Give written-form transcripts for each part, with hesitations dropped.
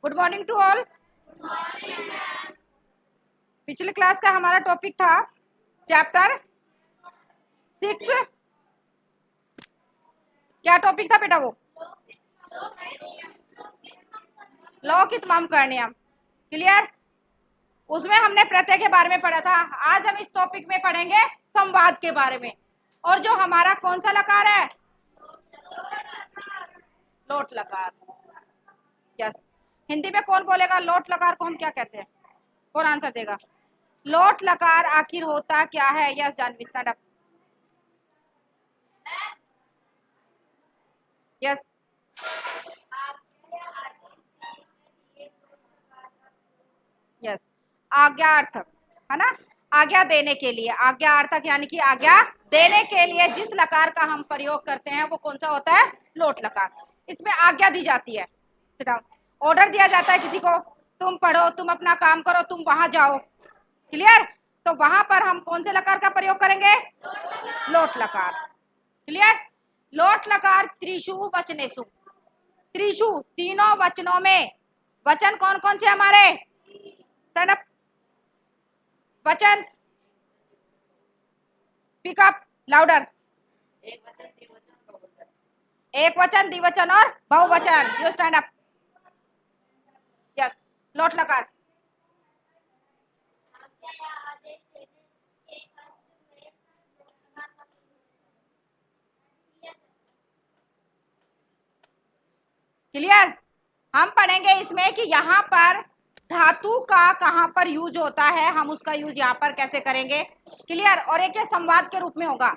Good morning to all. पिछले class का हमारा टॉपिक था चैप्टर 6। क्या टॉपिक था बेटा? वो लोकहितमम करनियम। क्लियर? उसमें हमने प्रत्यय के बारे में पढ़ा था। आज हम इस टॉपिक में पढ़ेंगे संवाद के बारे में। और जो हमारा कौन सा लकार है? लोट लकार। यस। हिंदी में कौन बोलेगा लोट लकार को हम क्या कहते हैं? कौन आंसर देगा? लोट लकार आखिर होता क्या है? Yes Janhvi, stand up. Yes. Yes, आज्ञार्थक है ना। आज्ञा देने के लिए, आज्ञार्थक यानी कि आज्ञा देने के लिए जिस लकार का हम प्रयोग करते हैं वो कौन सा होता है? लोट लकार। इसमें आज्ञा दी जाती है, ऑर्डर दिया जाता है किसी को, तुम पढ़ो, तुम अपना काम करो, तुम वहां जाओ। क्लियर? तो वहां पर हम कौन से लकार का प्रयोग करेंगे? लोट लकार। क्लियर? लोट लकार त्रिशु वचनेषु, त्रिशु तीनों वचनों में। वचन कौन कौन से हमारे? Stand up. वचन, स्पीक अप लाउडर। एक वचन, द्विवचन और बहुवचन। You stand up. यस। लोट लकार। क्लियर? हम पढ़ेंगे इसमें कि यहाँ पर धातु का कहाँ पर यूज होता है, हम उसका यूज यहाँ पर कैसे करेंगे। क्लियर? और एक संवाद के रूप में होगा।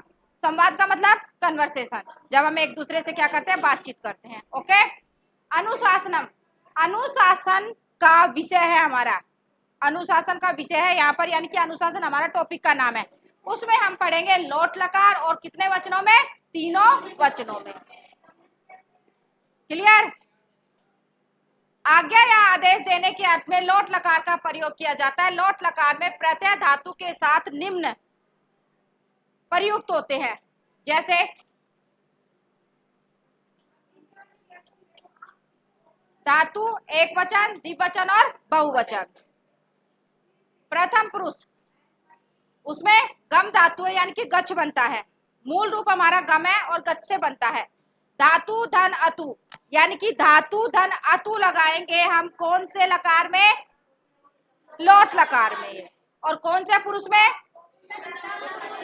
संवाद का मतलब कन्वर्सेशन, जब हम एक दूसरे से क्या करते हैं? बातचीत करते हैं। ओके। अनुशासनम, अनुशासन का विषय है हमारा। अनुशासन का विषय है यहाँ पर, यानी कि अनुशासन हमारा टॉपिक का नाम है। उसमें हम पढ़ेंगे लोट लकार और कितने वचनों में? तीनों वचनों में। क्लियर? आज्ञा या आदेश देने के अर्थ में लोट लकार का प्रयोग किया जाता है। लोट लकार में प्रत्यय धातु के साथ निम्न प्रयुक्त होते हैं, जैसे धातु एक वचन, द्विवचन और बहुवचन। प्रथम पुरुष, उसमें गम धातु है यानी कि गच्छ बनता है। मूल रूप हमारा गम है और गच्छ से बनता है। धातु धन अतु, यानी कि धातु धन अतु लगाएंगे हम कौन से लकार में? लोट लकार में। और कौन से पुरुष में?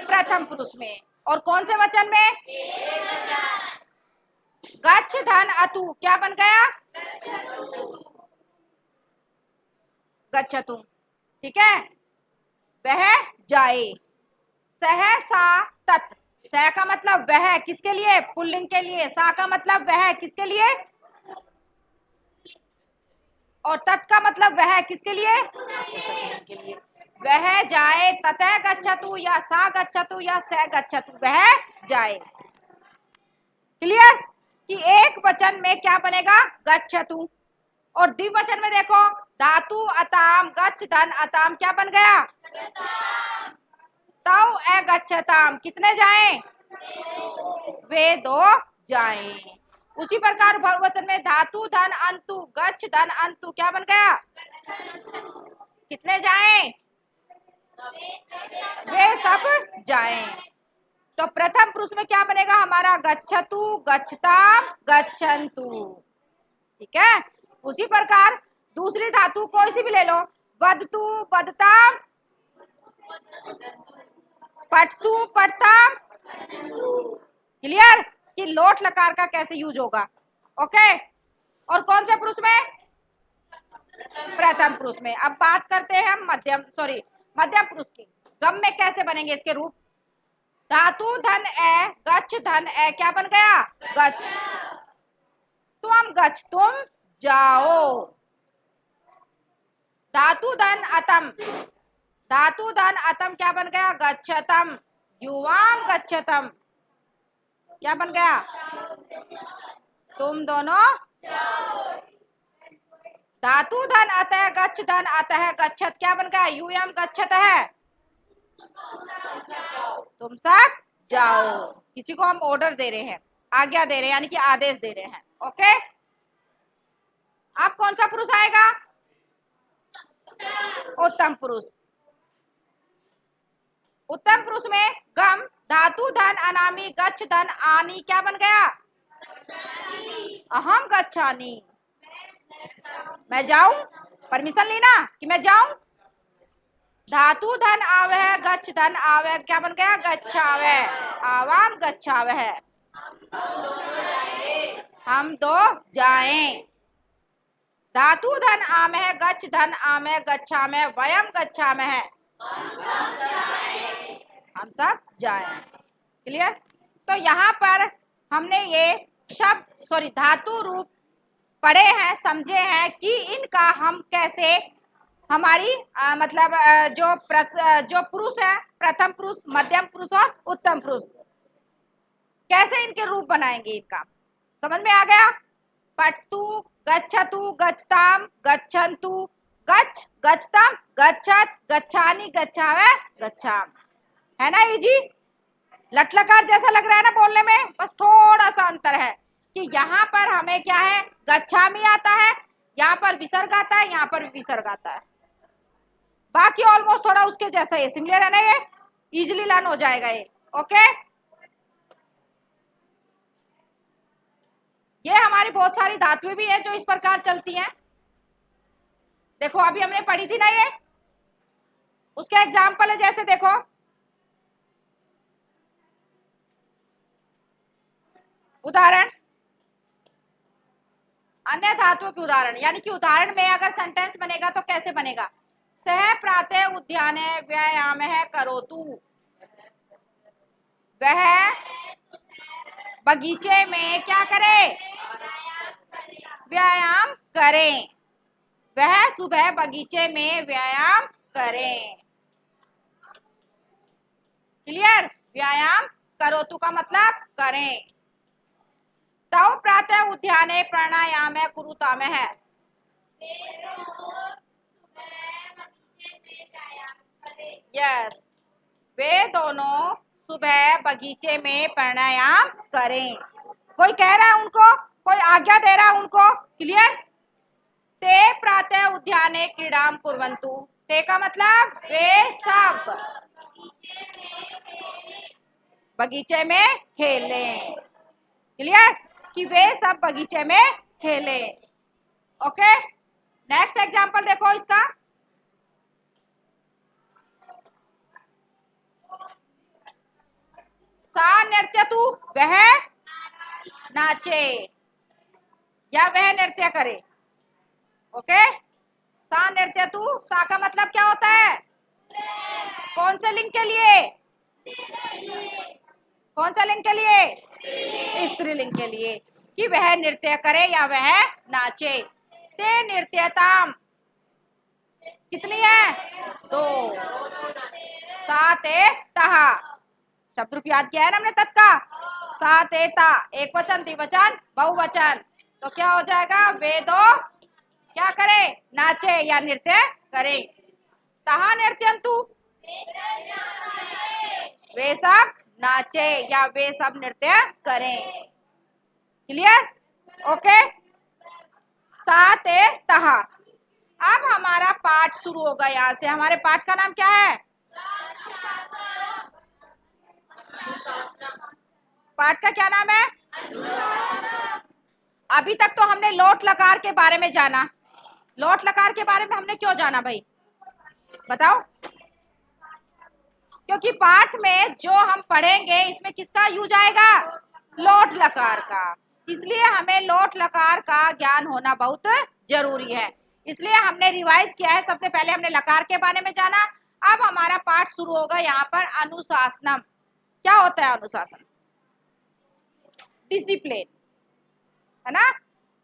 प्रथम पुरुष में। और कौन से वचन में? गच्छ धन अतु क्या बन गया? गच्छतु। ठीक है? वह जाए। सहसा तत्, सह का मतलब वह, किसके लिए? पुल्लिंग के लिए। सा का मतलब वह, किसके लिए? और तत् का मतलब वह, किसके लिए? के लिए। वह जाए, ततः गच्छतु या सा गच्छतु या स गच्छतु, वह जाए। क्लियर? कि एक वचन में क्या बनेगा? गच्छतु। और द्विवचन में देखो, धातु अताम गच्छ धन अताम क्या बन गया? तौ अगच्छताम, कितने जाएं? वे दो जाएं। उसी प्रकार बहुवचन में धातु धन अंतु गच्छ धन अंतु क्या बन गया? कितने जाएं? वे सब जाएं। तो प्रथम पुरुष में क्या बनेगा हमारा? गच्छतु गच्छताम गच्छन्तु। ठीक है? उसी प्रकार दूसरी धातु कोई सी भी ले लो, वदतु वदताम, पठतु पठताम। क्लियर? कि लोट लकार का कैसे यूज होगा। ओके। और कौन से पुरुष में? प्रथम पुरुष में। अब बात करते हैं हम मध्यम पुरुष की। गम में कैसे बनेंगे इसके रूप? धातु धन ए गच्छ धन ए क्या बन गया? गच्छ। तुम गच्छ तुम जाओ। धातु धन अतम, धातु धन अतम क्या बन गया? गच्छतम। युवाम गच्छतम क्या बन गया? तुम दोनों। धातु धन अतः गच्छ धन अतः गच्छत क्या बन गया? यूयम गच्छत है, तुम सब जाओ। किसी को हम ऑर्डर दे रहे हैं, आज्ञा दे रहे हैं, यानी कि आदेश दे रहे हैं। ओके। अब कौन सा पुरुष आएगा? उत्तम पुरुष। उत्तम पुरुष में गम, धातु धन, अनामी, गच्छ धन, आनी क्या बन गया? अहम गच्छामि। मैं जाऊं, परमिशन ली ना कि मैं जाऊं। धातु धन आवह, गच्छ धन आवह क्या बन गया? गच्छावह। आवाम गच्छावह। हम दो जाएं। धातु धन आमह, गच्छ धन आमह, गच्छामह, वयम गच्छामह। हम सब जाएं। क्लियर? तो यहाँ पर हमने ये शब्द धातु रूप पढ़े हैं, समझे हैं कि इनका हम कैसे हमारी मतलब जो पुरुष है, प्रथम पुरुष, मध्यम पुरुष और उत्तम पुरुष, कैसे इनके रूप बनाएंगे, इनका समझ में आ गया? पट्टु, गच्छतु, गच्छताम, गच्छन्तु, गच्छ, गच्छतम, गच्छत, गच्छानि, गच्छावह, गच्छाम। है ना इजी? लटलकार जैसा लग रहा है ना बोलने में, बस थोड़ा सा अंतर है कि यहाँ पर हमें क्या है, गच्छामि आता है, यहाँ पर विसर्ग आता है, यहाँ पर भी विसर्ग आता है। बाकी ऑलमोस्ट थोड़ा उसके जैसा है, सिमिलर है ना, ये इजिली लर्न हो जाएगा ये। ओके, ये हमारी बहुत सारी धातुएं भी है जो इस प्रकार चलती हैं। देखो अभी हमने पढ़ी थी ना ये, उसके एग्जाम्पल है, जैसे देखो उदाहरण, अन्य धातुओं के उदाहरण, यानी कि उदाहरण में अगर सेंटेंस बनेगा तो कैसे बनेगा? सह प्रातः उद्याने व्यायामः करोतु। वह बगीचे में क्या करे? व्यायाम करें। वह सुबह बगीचे में व्यायाम करें। क्लियर? व्यायाम करोतु का मतलब करें। तव प्रातः उद्याने प्राणायाम कुरुतामः। यस, वे दोनों सुबह बगीचे में प्राणायाम करें। कोई कह रहा है उनको, कोई आज्ञा दे रहा है उनको। क्लियर? ते प्रातः उद्याने क्रीडाम कुर्वन्तु। ते का मतलब वे सब बगीचे में खेलें। क्लियर? कि वे सब बगीचे में खेलें। ओके, नेक्स्ट एग्जांपल देखो इसका। सा नृत्यतु, वह नाचे या वह नृत्य करे। ओके, सा नृत्यतु, सा का मतलब क्या होता है? कौन से लिंग के लिए? कौन सा लिंग के लिए? स्त्रीलिंग के लिए, कि वह नृत्य करे या वह नाचे। ते नृत्यताम कितनी है? दो। सात ए तहा, शब्द रूप याद किया है ना हमने तत्का। सात ए ता, एक वचन, द्विवचन, बहुवचन, तो क्या हो जाएगा? वे दो क्या करे? नाचे या नृत्य करे। तहा नृत्यंतु, वे सब नाचे या वे सब नृत्य करें। क्लियर? ओके, सात ए तहा। अब हमारा पाठ शुरू होगा। यहाँ से हमारे पाठ का नाम क्या है? पाठ का क्या नाम है? अभी तक तो हमने लोट लकार के बारे में जाना। लोट लकार के बारे में हमने क्यों जाना भाई, बताओ? क्योंकि पाठ में जो हम पढ़ेंगे इसमें किसका यूज आएगा? लोट लकार का। इसलिए हमें लोट लकार का ज्ञान होना बहुत जरूरी है। इसलिए हमने रिवाइज किया है। सबसे पहले हमने लकार के बारे में जाना। अब हमारा पाठ शुरू होगा यहाँ पर अनुशासनम। क्या होता है अनुशासन? डिसिप्लिन, है ना,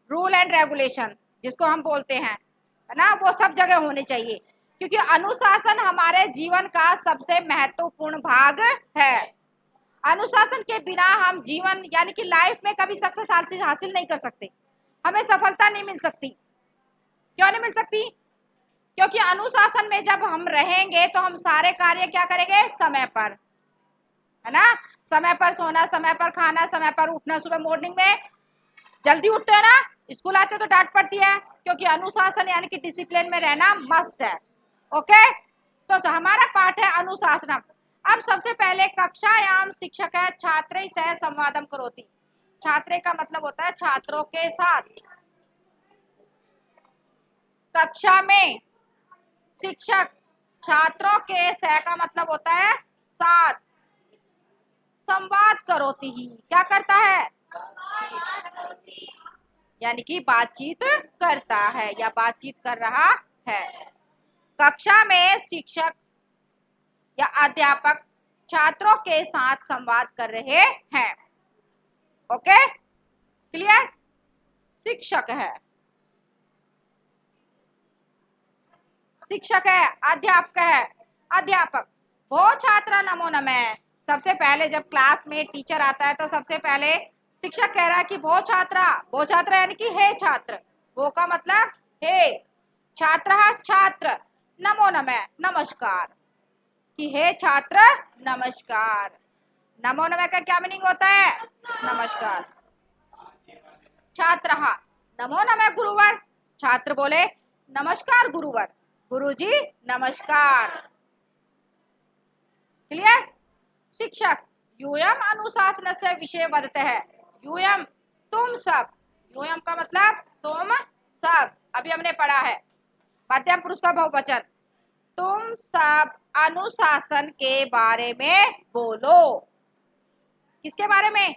रूल एंड रेगुलेशन जिसको हम बोलते हैं, है ना, वो सब जगह होने चाहिए। क्योंकि अनुशासन हमारे जीवन का सबसे महत्वपूर्ण भाग है। अनुशासन के बिना हम जीवन यानी कि लाइफ में कभी सक्सेस हासिल नहीं कर सकते। हमें सफलता नहीं मिल सकती। क्यों नहीं मिल सकती? क्योंकि अनुशासन में जब हम रहेंगे तो हम सारे कार्य क्या करेंगे? समय पर, है ना, समय पर सोना, समय पर खाना, समय पर उठना, सुबह मॉर्निंग में जल्दी उठते हो ना, स्कूल आते हो तो डांट पड़ती है, क्योंकि अनुशासन यानी कि डिसिप्लिन में रहना मस्ट है। ओके, तो हमारा पाठ है अनुशासनम। अब सबसे पहले कक्षायाम शिक्षक है छात्र सह संवादम करोति। छात्र का मतलब होता है छात्रों के साथ। कक्षा में शिक्षक छात्रों के सह का मतलब होता है साथ, संवाद करोति ही क्या करता है, यानी कि बातचीत करता है या बातचीत कर रहा है। कक्षा में शिक्षक या अध्यापक छात्रों के साथ संवाद कर रहे हैं। Okay, clear. शिक्षक है, शिक्षक है, अध्यापक है, अध्यापक। वो छात्र नमो नमः। सबसे पहले जब क्लास में टीचर आता है तो सबसे पहले शिक्षक कह रहा है कि वो छात्र यानी कि हे छात्र। वो का मतलब हे, छात्र छात्र, नमो नमः नमस्कार, कि हे छात्र नमस्कार। नमो नमः का क्या मीनिंग होता है, नमस्कार। छात्र नमो नमः गुरुवर। छात्र बोले नमस्कार गुरुवर, गुरुजी नमस्कार। क्लियर। शिक्षक यूयम अनुशासन से विषय वदते है। यूयम तुम सब, यूयम का मतलब तुम सब, अभी हमने पढ़ा है मध्यम पुरुष का बहुवचन। तुम सब अनुशासन के बारे में बोलो। किसके बारे में,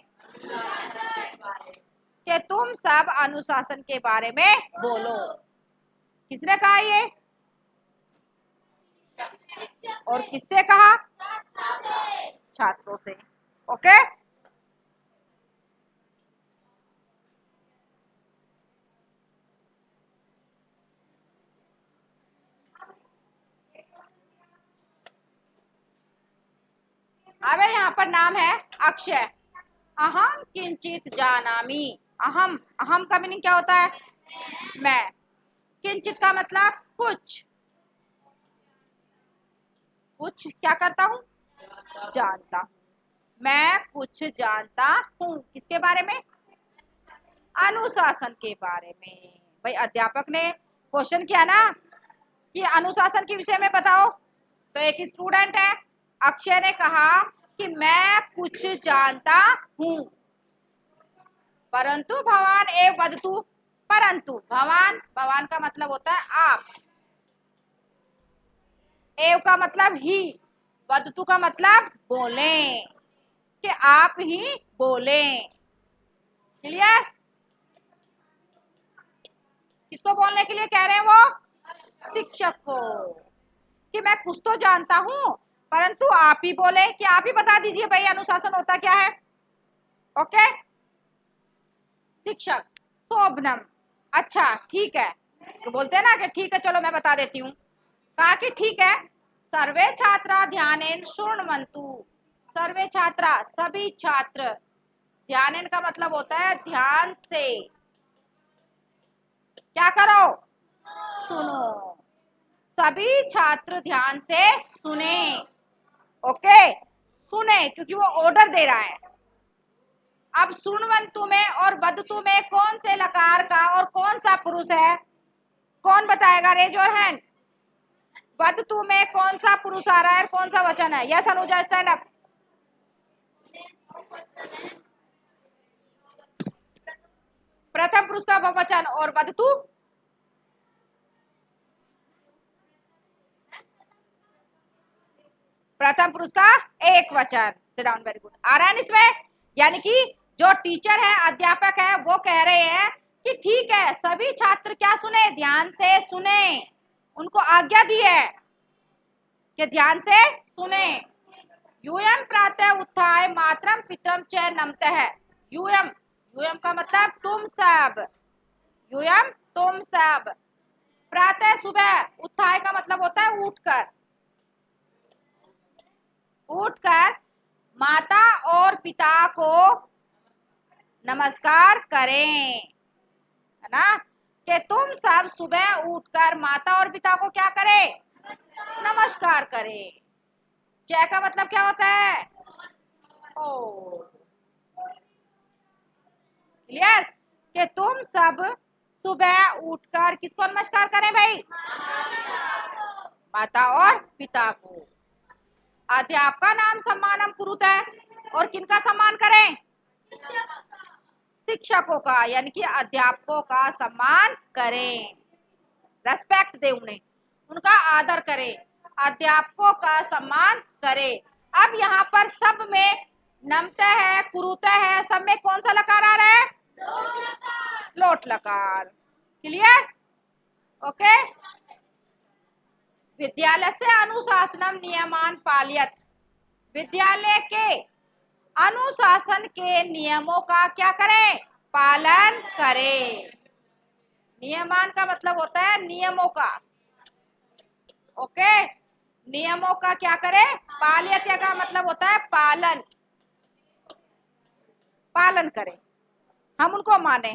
कि तुम सब अनुशासन के बारे में बोलो। किसने कहा ये, और किससे कहा, छात्रों से। ओके, अब यहाँ पर नाम है अक्षय। अहम किंचित जानामि। अहम, अहम का मीनिंग क्या होता है, मैं। किंचित का मतलब कुछ, कुछ क्या करता हूँ, जानता हूँ। मैं कुछ जानता हूँ, किसके बारे में, अनुशासन के बारे में। भाई अध्यापक ने क्वेश्चन किया ना कि अनुशासन के विषय में बताओ, तो एक स्टूडेंट है अक्षय ने कहा कि मैं कुछ जानता हूँ। परंतु भवान एव वदतु। परंतु भवान, भवान का मतलब होता है आप, एव का मतलब ही, वदतु का मतलब बोले, कि आप ही बोले। क्लियर। किसको बोलने के लिए कह रहे हैं वो, शिक्षक को, कि मैं कुछ तो जानता हूं परंतु आप ही बोले, कि आप ही बता दीजिए भाई अनुशासन होता क्या है। ओके। शिक्षक शोभनम, अच्छा ठीक है, तो बोलते हैं ना कि ठीक है चलो मैं बता देती हूँ। कहा कि ठीक है। सर्वे छात्रा ध्यानेन शृण्वन्तु। सर्वे छात्रा सभी छात्र, ध्यानेन का मतलब होता है ध्यान से, क्या करो, सुनो। सभी छात्र ध्यान से सुने। ओके, सुने, क्योंकि वो ऑर्डर दे रहा है। अब सुनवंतु में और वदतु में कौन से लकार का और कौन सा पुरुष है, कौन बताएगा, रेज योर हैंड। वदतु में कौन सा पुरुष आ रहा है, कौन सा वचन है। Yes Anuja stand up. प्रथम पुरुष का बहुवचन और वदतु प्रथम पुरुष का एक वचन। Sit down, very good. आ रहा है इसमें, यानी कि जो टीचर है, अध्यापक है, वो कह रहे हैं कि ठीक है सभी छात्र क्या सुने, ध्यान से सुने। उनको आज्ञा दी है कि ध्यान से सुने। यूयम प्रातः उत्थाय मातरम पितरम च नमतः। यूयम, यूयम का मतलब तुम सब, यूयम तुम सब। प्रातः सुबह, उत्थाय का मतलब होता है उठकर, उठकर माता और पिता को नमस्कार करें, है ना, कि तुम सब सुबह उठकर माता और पिता को क्या करें, नमस्कार करें। जय का मतलब क्या होता है, ओ। क्लियर। कि तुम सब सुबह उठकर किसको नमस्कार करें भाई? माता और पिता को। अध्यापका नाम सम्मानम कुरुते, और किनका सम्मान करें? शिक्षकों का, यानी कि अध्यापकों का सम्मान करें, रेस्पेक्ट दे उन्हें, उनका आदर करें, अध्यापकों का सम्मान करें। अब यहाँ पर सब में नमते है, कुरुते है, सब में कौन सा लकार आ रहा है? लोट लकार। क्लियर? ओके। विद्यालय से अनुशासनम नियमान पालियत, विद्यालय के अनुशासन के नियमों का क्या करें? पालन करें। नियमान का मतलब होता है नियमों का। ओके, नियमों का क्या करें? पालियत का मतलब होता है पालन, पालन करें, हम उनको माने,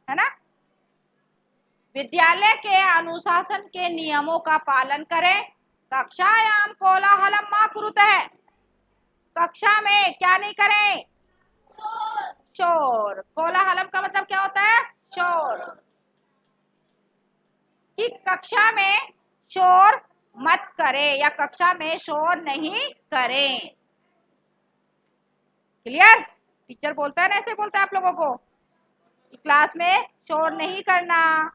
है ना। विद्यालय के अनुशासन के नियमों का पालन करें। कक्षायाम कोलाहलम मा कुरुतः, कक्षा में क्या नहीं करें? शोर। कोलाहलम का मतलब क्या होता है? शोर। कि कक्षा में शोर मत करें या कक्षा में शोर नहीं करें। क्लियर? टीचर बोलता है ना, ऐसे बोलता है आप लोगों को कि क्लास में शोर नहीं करना,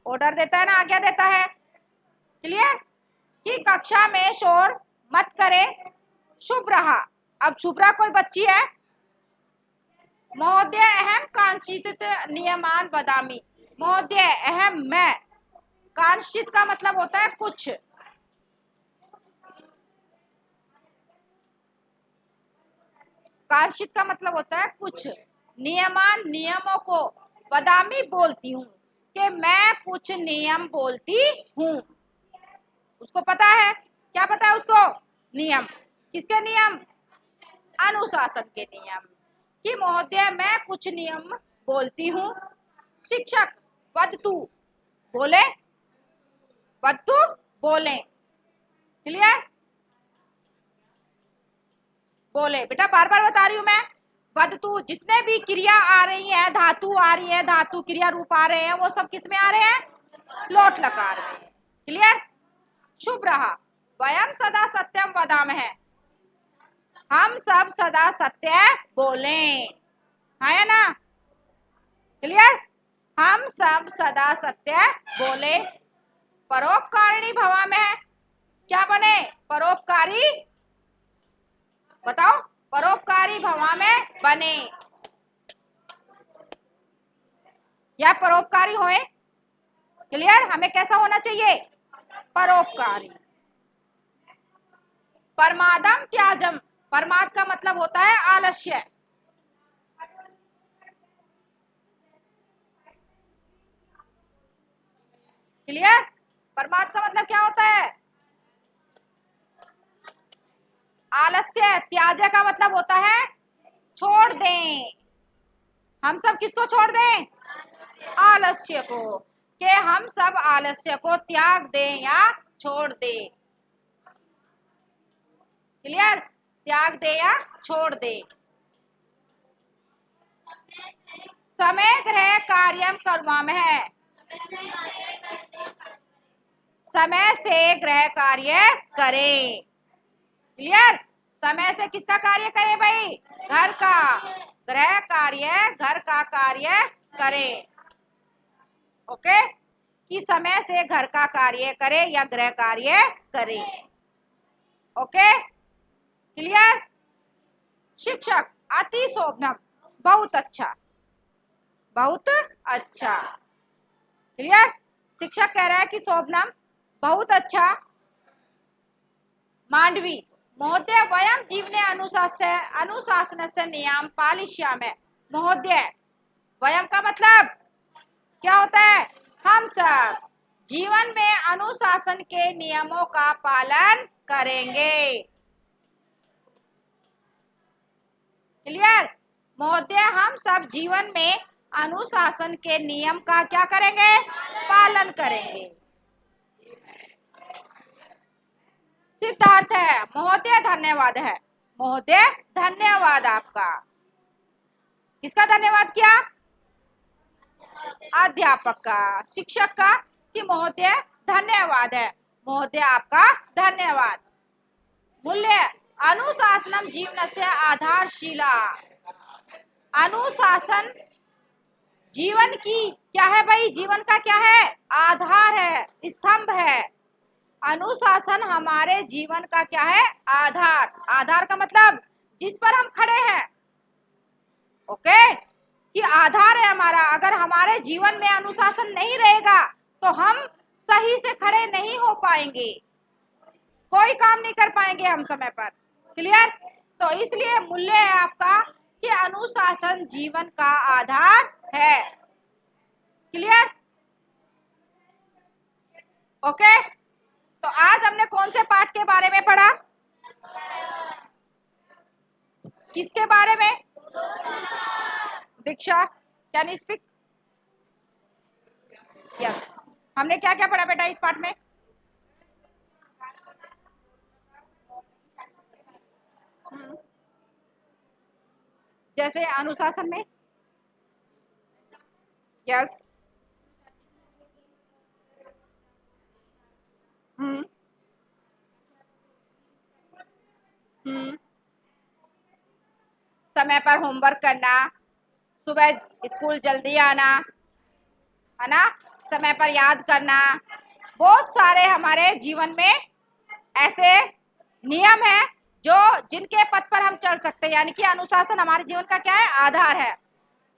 ऑर्डर देता है ना, आज्ञा देता है। क्लियर? कि कक्षा में शोर मत करें। शुभ्रा, अब शुभ्रा कोई बच्ची है। महोदय अहम कांचित नियमान वदामि, महोदय अहम मैं, कांचित का मतलब होता है कुछ, कांचित का मतलब होता है कुछ, नियमान नियमों को, वदामी बोलती हूँ, कि मैं कुछ नियम बोलती हूँ। उसको पता है, क्या पता है उसको? नियम। किसके नियम? अनुशासन के नियम। कि महोदय मैं कुछ नियम बोलती हूँ। शिक्षक वदतु, बोले, वदतु बोले। क्लियर? बोले। बेटा बार बार बता रही हूं मैं, वदतु, जितने भी क्रिया आ रही है, धातु आ रही है, धातु क्रिया रूप आ रहे हैं, वो सब किस में आ रहे हैं? लोट लकार में। क्लियर? शुभ रहा। वयम सदा सत्यम वदाम है, हम सब सदा सत्य बोले, है ना। क्लियर? हम सब सदा सत्य बोले। परोपकारिणी भवा में है, क्या बने? परोपकारी। बताओ, परोपकारी भवा में बने या परोपकारी होए। क्लियर? हमें कैसा होना चाहिए? परोपकारी। परमादम त्याजम, परमाद का मतलब होता है आलस्य। क्लियर? परमाद का मतलब क्या होता है? आलस्य। त्याज्य का मतलब होता है छोड़ दें। हम सब किसको छोड़ दें? आलस्य को। कि हम सब आलस्य को त्याग दें या छोड़ दें। क्लियर? त्याग दे या छोड़ दे। समय ग्रह कार्यम कर्म है, समय से गृह कार्य करें। क्लियर? समय से किसका कार्य करें भाई? घर का। गृह कार्य, घर का कार्य करें। ओके, कि समय से घर का कार्य करें या गृह कार्य करें। Okay, clear? शिक्षक अति शोभनम, बहुत अच्छा, बहुत अच्छा। क्लियर? शिक्षक कह रहा है कि शोभनम बहुत अच्छा। मांडवी, महोदय वयम जीवने अनुशासन से नियम पालिष्यामः, महोदय वयम का मतलब क्या होता है? हम सब जीवन में अनुशासन के नियमों का पालन करेंगे। क्लियर? महोदय हम सब जीवन में अनुशासन के नियम का क्या करेंगे? पालन करेंगे। सिद्धार्थ है, महोदय धन्यवाद है, महोदय धन्यवाद आपका। किसका धन्यवाद किया? अध्यापक का, शिक्षक का कि महोदय धन्यवाद है, महोदय आपका धन्यवाद। मूल्य अनुशासनम जीवनस्य आधारशिला, अनुशासन जीवन की क्या है भाई, जीवन का क्या है, आधार है, स्तंभ है। अनुशासन हमारे जीवन का क्या है, आधार। आधार का मतलब जिस पर हम खड़े हैं, ओके, कि आधार है हमारा। अगर हमारे जीवन में अनुशासन नहीं रहेगा तो हम सही से खड़े नहीं हो पाएंगे, कोई काम नहीं कर पाएंगे हम समय पर। क्लियर? तो इसलिए मूल्य है आपका कि अनुशासन जीवन का आधार है। क्लियर? ओके, तो आज हमने कौन से पाठ के बारे में पढ़ा, किसके बारे में? दीक्षा, कैन यू स्पीक? यस, हमने क्या क्या पढ़ा बेटा इस पाठ में? जैसे अनुशासन में, यस, हम्म हम्म, समय पर होमवर्क करना, सुबह स्कूल जल्दी आना, है ना, समय पर याद करना, बहुत सारे हमारे जीवन में ऐसे नियम है जो जिनके पथ पर हम चल सकते हैं। यानी कि अनुशासन हमारे जीवन का क्या है, आधार है।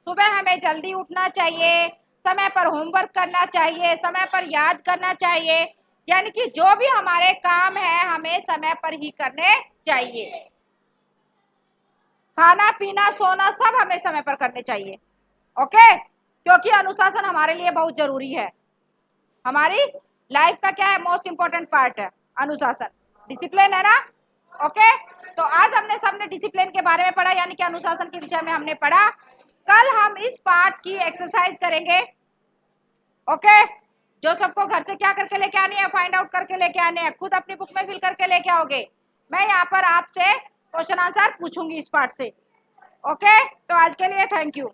सुबह हमें जल्दी उठना चाहिए, समय पर होमवर्क करना चाहिए, समय पर याद करना चाहिए, यानी कि जो भी हमारे काम है हमें समय पर ही करने चाहिए। खाना पीना सोना सब हमें समय पर करने चाहिए, ओके, क्योंकि अनुशासन हमारे लिए बहुत जरूरी है। हमारी लाइफ का क्या है, मोस्ट इंपोर्टेंट पार्ट है अनुशासन, डिसिप्लिन, है ना। ओके, तो आज हमने सबने डिसिप्लिन के बारे में पढ़ा, यानी कि अनुशासन के विषय में हमने पढ़ा। कल हम इस पार्ट की एक्सरसाइज करेंगे, ओके, जो सबको घर से क्या करके लेके आनी है, फाइंड आउट करके लेके आने हैं, खुद अपनी बुक में फिल करके लेके आओगे। मैं यहाँ पर आपसे क्वेश्चन आंसर पूछूंगी इस पार्ट से, ओके। तो आज के लिए थैंक यू।